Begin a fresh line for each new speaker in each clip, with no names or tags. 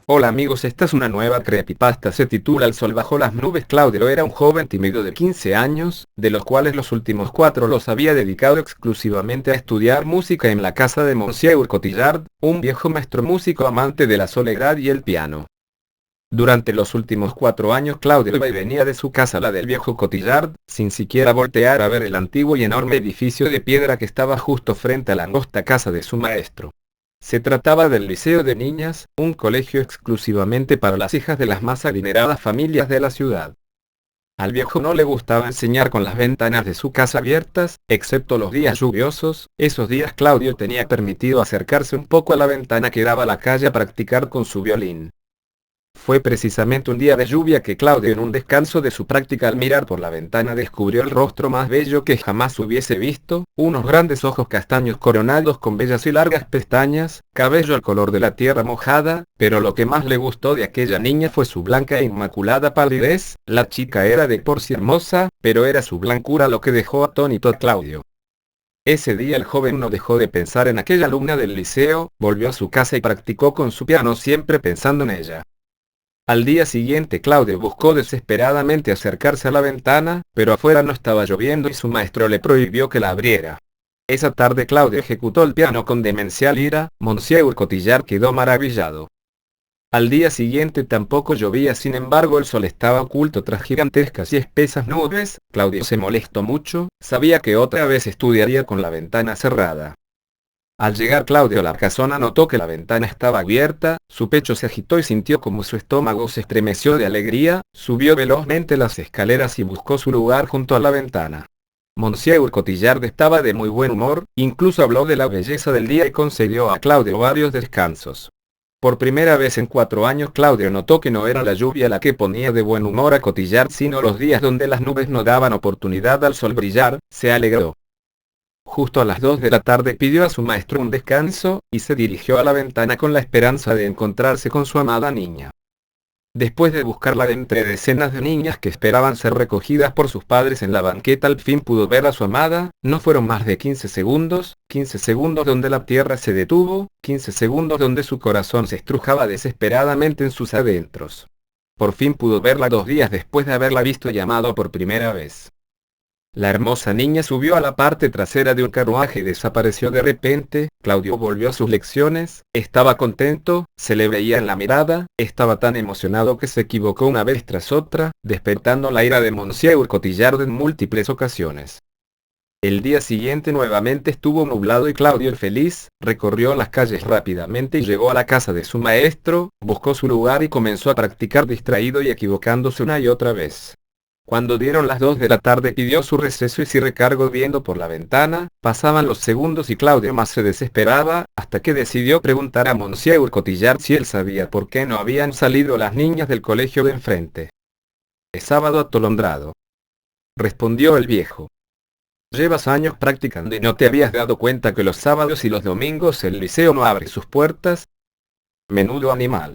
Hola amigos, esta es una nueva creepypasta, se titula El sol bajo las nubes. Claudio era un joven tímido de 15 años, de los cuales los últimos 4 los había dedicado exclusivamente a estudiar música en la casa de Monsieur Cotillard, un viejo maestro músico amante de la soledad y el piano. Durante los últimos 4 años Claudio iba y venía de su casa a la del viejo Cotillard, sin siquiera voltear a ver el antiguo y enorme edificio de piedra que estaba justo frente a la angosta casa de su maestro. Se trataba del Liceo de Niñas, un colegio exclusivamente para las hijas de las más adineradas familias de la ciudad. Al viejo no le gustaba enseñar con las ventanas de su casa abiertas, excepto los días lluviosos. Esos días Claudio tenía permitido acercarse un poco a la ventana que daba a la calle a practicar con su violín. Fue precisamente un día de lluvia que Claudio, en un descanso de su práctica, al mirar por la ventana descubrió el rostro más bello que jamás hubiese visto, unos grandes ojos castaños coronados con bellas y largas pestañas, cabello al color de la tierra mojada, pero lo que más le gustó de aquella niña fue su blanca e inmaculada palidez. La chica era de por sí hermosa, pero era su blancura lo que dejó atónito a Claudio. Ese día el joven no dejó de pensar en aquella alumna del liceo, volvió a su casa y practicó con su piano, siempre pensando en ella. Al día siguiente Claudio buscó desesperadamente acercarse a la ventana, pero afuera no estaba lloviendo y su maestro le prohibió que la abriera. Esa tarde Claudio ejecutó el piano con demencial ira. Monsieur Cotillard quedó maravillado. Al día siguiente tampoco llovía, sin embargo el sol estaba oculto tras gigantescas y espesas nubes. Claudio se molestó mucho, sabía que otra vez estudiaría con la ventana cerrada. Al llegar Claudio a la casona notó que la ventana estaba abierta, su pecho se agitó y sintió como su estómago se estremeció de alegría, subió velozmente las escaleras y buscó su lugar junto a la ventana. Monsieur Cotillard estaba de muy buen humor, incluso habló de la belleza del día y concedió a Claudio varios descansos. Por primera vez en 4 años Claudio notó que no era la lluvia la que ponía de buen humor a Cotillard, sino los días donde las nubes no daban oportunidad al sol brillar. Se alegró. Justo a las 2 de la tarde pidió a su maestro un descanso, y se dirigió a la ventana con la esperanza de encontrarse con su amada niña. Después de buscarla de entre decenas de niñas que esperaban ser recogidas por sus padres en la banqueta, al fin pudo ver a su amada. No fueron más de 15 segundos donde la tierra se detuvo, 15 segundos donde su corazón se estrujaba desesperadamente en sus adentros. Por fin pudo verla 2 días después de haberla visto y amado por primera vez. La hermosa niña subió a la parte trasera de un carruaje y desapareció de repente. Claudio volvió a sus lecciones, estaba contento, se le veía en la mirada, estaba tan emocionado que se equivocó una vez tras otra, despertando la ira de Monsieur Cotillard en múltiples ocasiones. El día siguiente nuevamente estuvo nublado y Claudio, el feliz, recorrió las calles rápidamente y llegó a la casa de su maestro, buscó su lugar y comenzó a practicar distraído y equivocándose una y otra vez. Cuando dieron las 2 de la tarde pidió su receso y sin recargo viendo por la ventana. Pasaban los segundos y Claudio más se desesperaba, hasta que decidió preguntar a Monsieur Cotillard si él sabía por qué no habían salido las niñas del colegio de enfrente. Es sábado atolondrado, respondió el viejo. Llevas años practicando y no te habías dado cuenta que los sábados y los domingos el liceo no abre sus puertas. Menudo animal.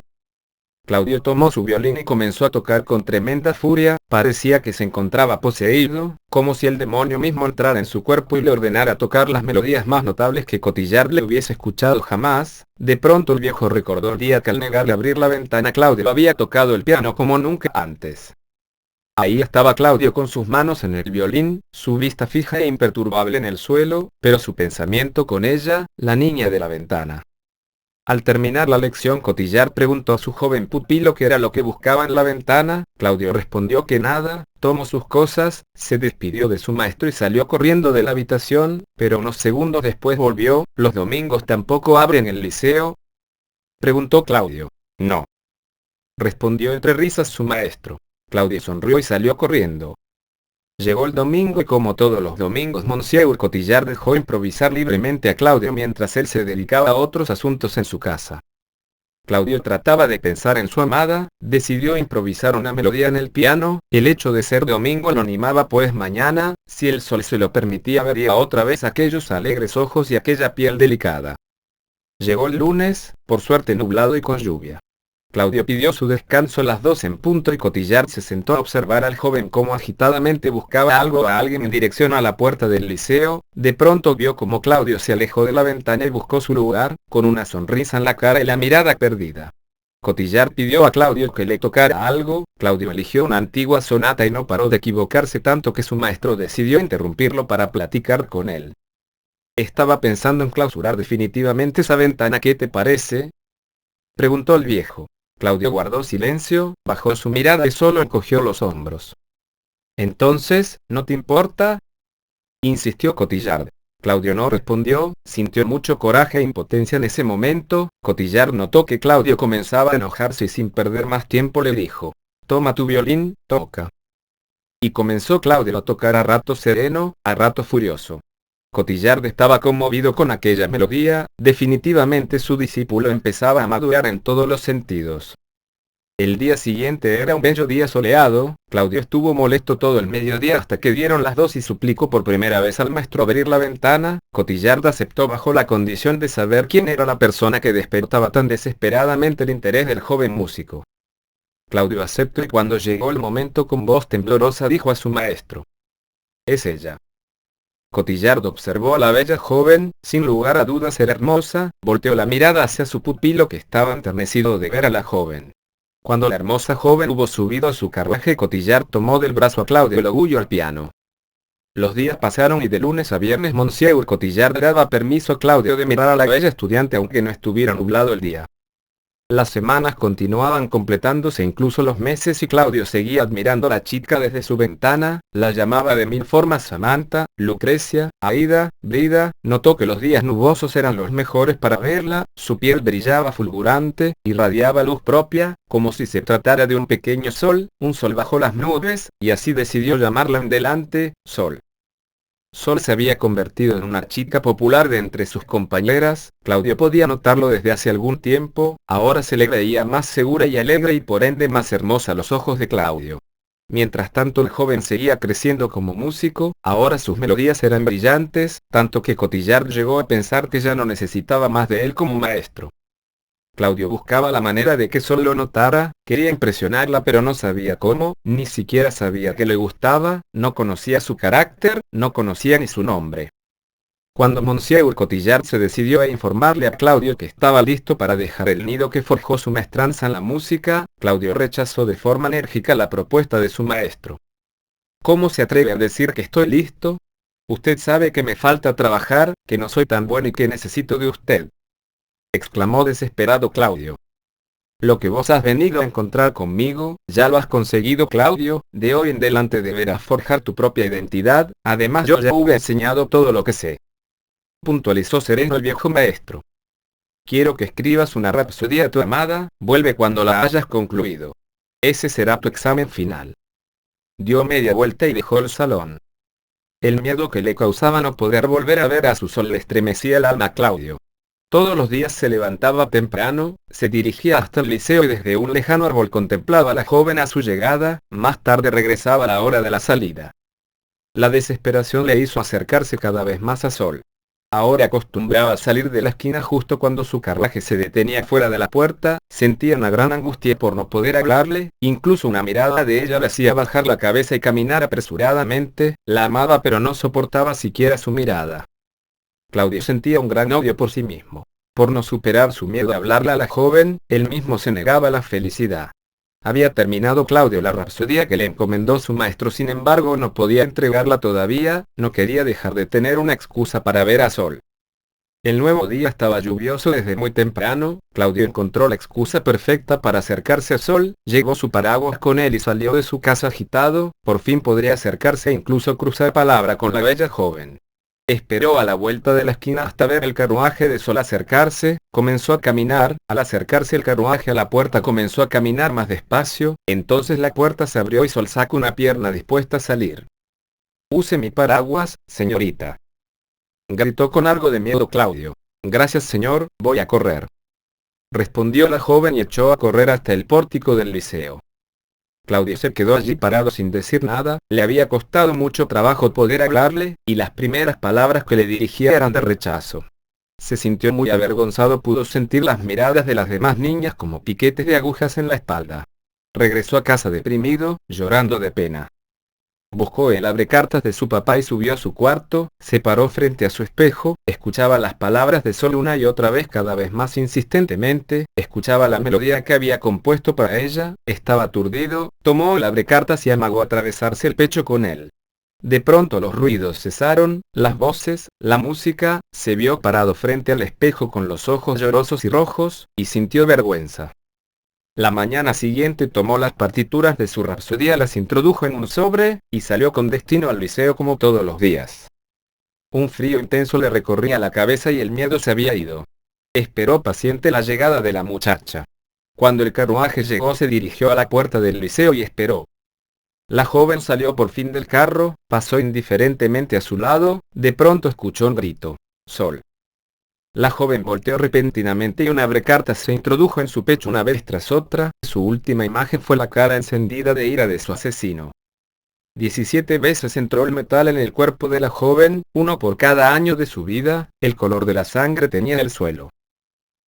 Claudio tomó su violín y comenzó a tocar con tremenda furia. Parecía que se encontraba poseído, como si el demonio mismo entrara en su cuerpo y le ordenara tocar las melodías más notables que Cotillard le hubiese escuchado jamás. De pronto el viejo recordó el día que, al negarle abrir la ventana, Claudio había tocado el piano como nunca antes. Ahí estaba Claudio con sus manos en el violín, su vista fija e imperturbable en el suelo, pero su pensamiento con ella, la niña de la ventana. Al terminar la lección, Cotillard preguntó a su joven pupilo qué era lo que buscaba en la ventana. Claudio respondió que nada, tomó sus cosas, se despidió de su maestro y salió corriendo de la habitación, pero unos segundos después volvió. ¿Los domingos tampoco abren el liceo?, preguntó Claudio. No, respondió entre risas su maestro. Claudio sonrió y salió corriendo. Llegó el domingo y, como todos los domingos, Monsieur Cotillard dejó improvisar libremente a Claudio mientras él se dedicaba a otros asuntos en su casa. Claudio trataba de pensar en su amada, decidió improvisar una melodía en el piano. El hecho de ser domingo lo animaba, pues mañana, si el sol se lo permitía, vería otra vez aquellos alegres ojos y aquella piel delicada. Llegó el lunes, por suerte nublado y con lluvia. Claudio pidió su descanso a las 2 en punto y Cotillard se sentó a observar al joven cómo agitadamente buscaba algo o a alguien en dirección a la puerta del liceo. De pronto vio como Claudio se alejó de la ventana y buscó su lugar, con una sonrisa en la cara y la mirada perdida. Cotillard pidió a Claudio que le tocara algo. Claudio eligió una antigua sonata y no paró de equivocarse tanto que su maestro decidió interrumpirlo para platicar con él. Estaba pensando en clausurar definitivamente esa ventana, ¿qué te parece?, preguntó el viejo. Claudio guardó silencio, bajó su mirada y solo encogió los hombros. Entonces, ¿no te importa?, insistió Cotillard. Claudio no respondió, sintió mucho coraje e impotencia en ese momento. Cotillard notó que Claudio comenzaba a enojarse y sin perder más tiempo le dijo: «Toma tu violín, toca». Y comenzó Claudio a tocar a rato sereno, a rato furioso. Cotillard estaba conmovido con aquella melodía. Definitivamente su discípulo empezaba a madurar en todos los sentidos. El día siguiente era un bello día soleado. Claudio estuvo molesto todo el mediodía hasta que dieron las 2 y suplicó por primera vez al maestro abrir la ventana. Cotillard aceptó bajo la condición de saber quién era la persona que despertaba tan desesperadamente el interés del joven músico. Claudio aceptó y cuando llegó el momento con voz temblorosa dijo a su maestro: «Es ella». Cotillard observó a la bella joven, sin lugar a dudas era hermosa. Volteó la mirada hacia su pupilo que estaba enternecido de ver a la joven. Cuando la hermosa joven hubo subido a su carruaje, Cotillard tomó del brazo a Claudio y lo guió al piano. Los días pasaron y de lunes a viernes Monsieur Cotillard daba permiso a Claudio de mirar a la bella estudiante aunque no estuviera nublado el día. Las semanas continuaban completándose, incluso los meses, y Claudio seguía admirando a la chica desde su ventana. La llamaba de mil formas Samantha, Lucrecia, Aida, Brida. Notó que los días nubosos eran los mejores para verla. Su piel brillaba fulgurante, irradiaba luz propia, como si se tratara de un pequeño sol, un sol bajo las nubes, y así decidió llamarla en adelante, Sol. Sol se había convertido en una chica popular de entre sus compañeras. Claudio podía notarlo desde hace algún tiempo. Ahora se le veía más segura y alegre y por ende más hermosa a los ojos de Claudio. Mientras tanto el joven seguía creciendo como músico. Ahora sus melodías eran brillantes, tanto que Cotillard llegó a pensar que ya no necesitaba más de él como maestro. Claudio buscaba la manera de que Sol lo notara, quería impresionarla pero no sabía cómo, ni siquiera sabía que le gustaba, no conocía su carácter, no conocía ni su nombre. Cuando Monsieur Cotillard se decidió a informarle a Claudio que estaba listo para dejar el nido que forjó su maestranza en la música, Claudio rechazó de forma enérgica la propuesta de su maestro. ¿Cómo se atreve a decir que estoy listo? Usted sabe que me falta trabajar, que no soy tan bueno y que necesito de usted, exclamó desesperado Claudio. Lo que vos has venido a encontrar conmigo, ya lo has conseguido, Claudio. De hoy en adelante deberás forjar tu propia identidad. Además yo ya he enseñado todo lo que sé, puntualizó sereno el viejo maestro. Quiero que escribas una rapsodia a tu amada. Vuelve cuando la hayas concluido. Ese será tu examen final. Dio media vuelta y dejó el salón. El miedo que le causaba no poder volver a ver a su Sol le estremecía el alma a Claudio. Todos los días se levantaba temprano, se dirigía hasta el liceo y desde un lejano árbol contemplaba a la joven a su llegada. Más tarde regresaba a la hora de la salida. La desesperación le hizo acercarse cada vez más a Sol. Ahora acostumbraba a salir de la esquina justo cuando su carruaje se detenía fuera de la puerta. Sentía una gran angustia por no poder hablarle, incluso una mirada de ella le hacía bajar la cabeza y caminar apresuradamente. La amaba pero no soportaba siquiera su mirada. Claudio sentía un gran odio por sí mismo. Por no superar su miedo a hablarle a la joven, él mismo se negaba a la felicidad. Había terminado Claudio la rapsodia que le encomendó su maestro, sin embargo no podía entregarla todavía, no quería dejar de tener una excusa para ver a Sol. El nuevo día estaba lluvioso desde muy temprano. Claudio encontró la excusa perfecta para acercarse a Sol, llevó su paraguas con él y salió de su casa agitado. Por fin podría acercarse e incluso cruzar palabra con la bella joven. Esperó a la vuelta de la esquina hasta ver el carruaje de Sol acercarse. Comenzó a caminar. Al acercarse el carruaje a la puerta comenzó a caminar más despacio. Entonces la puerta se abrió y Sol sacó una pierna dispuesta a salir. «Use mi paraguas, señorita», gritó con algo de miedo Claudio. «Gracias, señor, voy a correr», respondió la joven y echó a correr hasta el pórtico del liceo. Claudio se quedó allí parado sin decir nada. Le había costado mucho trabajo poder hablarle, y las primeras palabras que le dirigía eran de rechazo. Se sintió muy avergonzado, pudo sentir las miradas de las demás niñas como piquetes de agujas en la espalda. Regresó a casa deprimido, llorando de pena. Buscó el abrecartas de su papá y subió a su cuarto, se paró frente a su espejo, escuchaba las palabras de Sol una y otra vez cada vez más insistentemente, escuchaba la melodía que había compuesto para ella, estaba aturdido, tomó el abrecartas y amagó atravesarse el pecho con él. De pronto los ruidos cesaron, las voces, la música, se vio parado frente al espejo con los ojos llorosos y rojos, y sintió vergüenza. La mañana siguiente tomó las partituras de su rapsodia, las introdujo en un sobre, y salió con destino al liceo como todos los días. Un frío intenso le recorría la cabeza y el miedo se había ido. Esperó paciente la llegada de la muchacha. Cuando el carruaje llegó se dirigió a la puerta del liceo y esperó. La joven salió por fin del carro, pasó indiferentemente a su lado, de pronto escuchó un grito. Sol. La joven volteó repentinamente y un abrecartas se introdujo en su pecho una vez tras otra, su última imagen fue la cara encendida de ira de su asesino. 17 veces entró el metal en el cuerpo de la joven, uno por cada año de su vida, el color de la sangre tenía el suelo.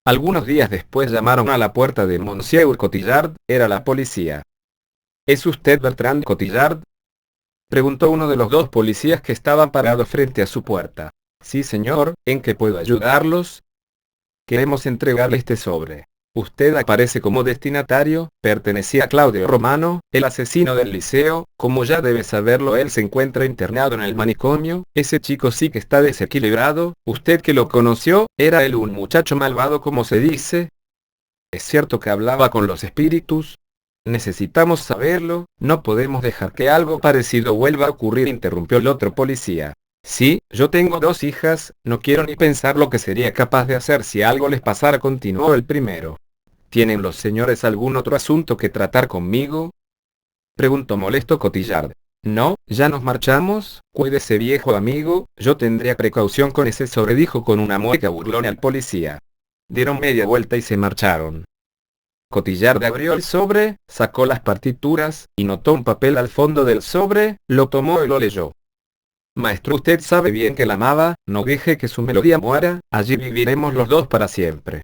Algunos días después llamaron a la puerta de Monsieur Cotillard, era la policía. ¿Es usted Bertrand Cotillard?, preguntó uno de los dos policías que estaban parados frente a su puerta. Sí señor, ¿en qué puedo ayudarlos? Queremos entregarle este sobre. Usted aparece como destinatario, pertenecía a Claudio Romano, el asesino del liceo, como ya debe saberlo él se encuentra internado en el manicomio, ese chico sí que está desequilibrado, usted que lo conoció, era él un muchacho malvado como se dice. ¿Es cierto que hablaba con los espíritus? Necesitamos saberlo, no podemos dejar que algo parecido vuelva a ocurrir, interrumpió el otro policía. Sí, yo tengo 2 hijas, no quiero ni pensar lo que sería capaz de hacer si algo les pasara, continuó el primero. ¿Tienen los señores algún otro asunto que tratar conmigo?, preguntó molesto Cotillard. No, ya nos marchamos, cuídese viejo amigo, yo tendría precaución con ese sobre, dijo con una mueca burlona al policía. Dieron media vuelta y se marcharon. Cotillard abrió el sobre, sacó las partituras, y notó un papel al fondo del sobre, lo tomó y lo leyó. Maestro, usted sabe bien que la amaba, no deje que su melodía muera, allí viviremos los dos para siempre.